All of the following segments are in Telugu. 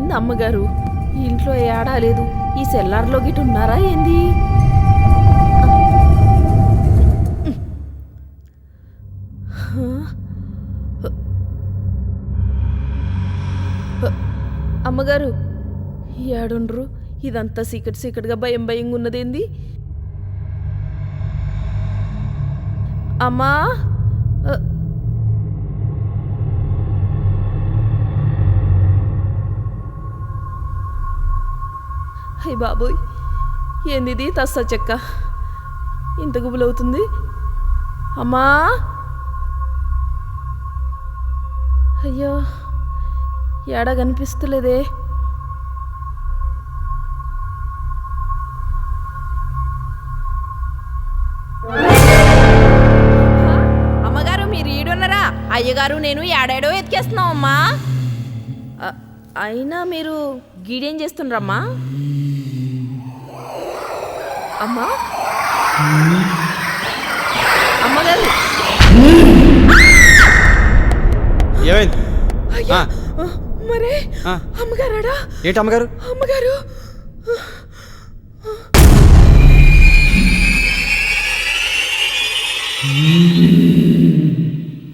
ఏంది అమ్మగారు, ఈ ఇంట్లో ఏడా లేదు, ఈ సెల్లార్లో గిట్ ఉన్నారా ఏంది? అమ్మగారు ఏడుండ్రు? ఇదంతా సీకట్గా భయంగా ఉన్నదేంది? అమ్మా, హై బాబోయ్, ఏంది తస్స చెక్క ఇంత గుబులవుతుంది? అమ్మా, అయ్యో ఏడా కనిపిస్తలేదే. అమ్మగారు మీరు ఈడున్నారా? అయ్యగారు నేను ఏడాడో ఎతికేస్తున్నాం అమ్మా. అయినా మీరు గీడేం చేస్తుండ్రమ్మా? అమ్మా, అమ్మగారు ఏమైంది? మరే అమ్మగారాడా? ఏంటి అమ్మగారు? అమ్మగారు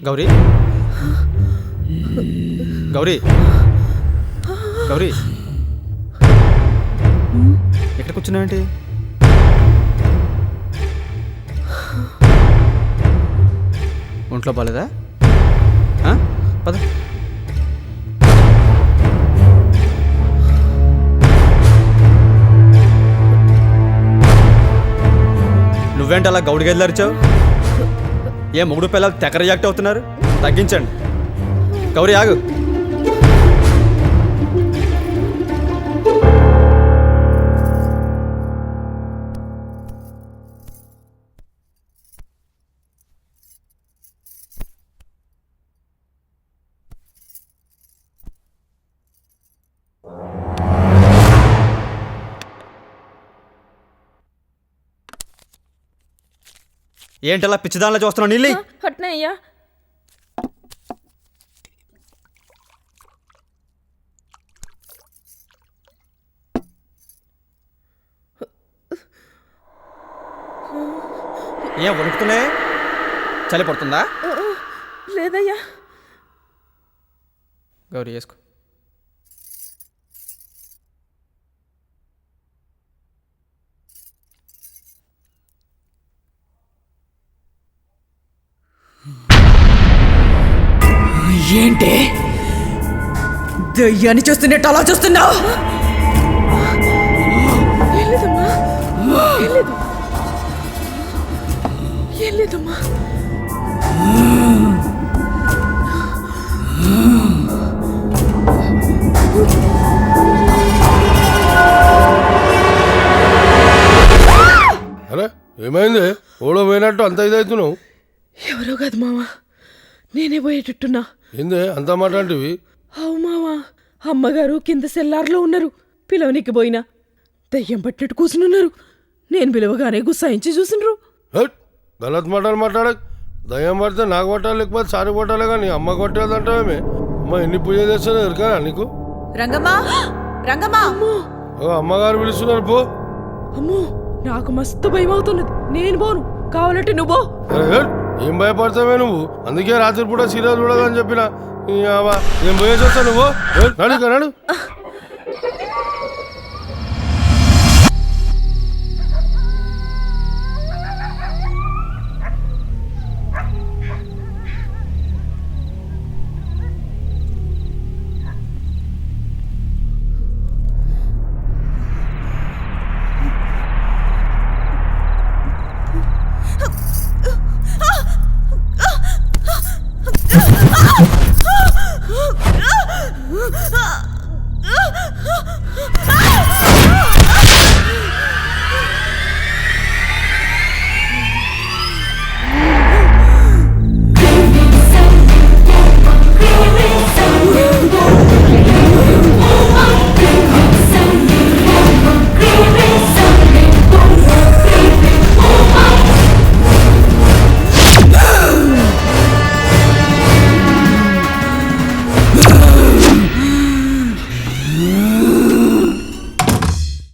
గౌరీ, గౌరీ, గౌరీ, ఎక్కడ కూర్చున్నావేంటి? ఒంట్లో బాలేదా? పద. నువ్వేంటి అలా గౌడి గదిలో అరిచావు? ఏ మొగుడు పిల్లలు తెగ రియాక్ట్ అవుతున్నారు? తగ్గించండి. గౌరీ ఆగు. ఏంటలా పిచ్చిదానిలో చూస్తున్నావు? నీళ్ళు అట్నే అయ్యా. ఏం వణుకుతున్నాయి? చలి పడుతుందా? లేదయ్యా. గౌరీ వేసుకో. ఏంటి దయ్యాన్ని చూస్తున్నట్టు అలా చూస్తున్నావు? ఏం లేదమ్మా. అరే ఏమైంది? ఓడో పోయినట్టు అంత ఇదవుతున్నావు? ఎవరో కాదు మావా, నేనే పోయేటట్టున్నా. ఏందే అంత మాట అంటివి? అవు మావా, అమ్మగారు కింద సెల్లార్లో ఉన్నారు. పిలవనికి పోయినా దయ్యం పట్టినట్టు కూర్చునున్నారు. నేను పిలవగానే గుస్సాయించి చూసినరు. గలత్ మాటలు మాట్లాడక. దయ్యం పడితే నాకు పట్టాలి, లేకపోతే సారి పట్టాలి, కానీ అమ్మ కొట్టేదంటావేమే? అమ్మ ఎన్ని పూజ చేస్తానో ఎరకారా నీకు? రంగమ్మా, రంగమ్మా, అమ్మగారు పిలుస్తున్నారు, పో. అమ్మో, నాకు మస్తు భయం అవుతున్నది. నేను పోను, కావాలంటే నువ్వు పో. ఏం భయపడతావే నువ్వు? అందుకే రాత్రి పూట సీరియల్ చూడదని చెప్పిన. నేను పోయేసి వస్తా, నువ్వు నడు.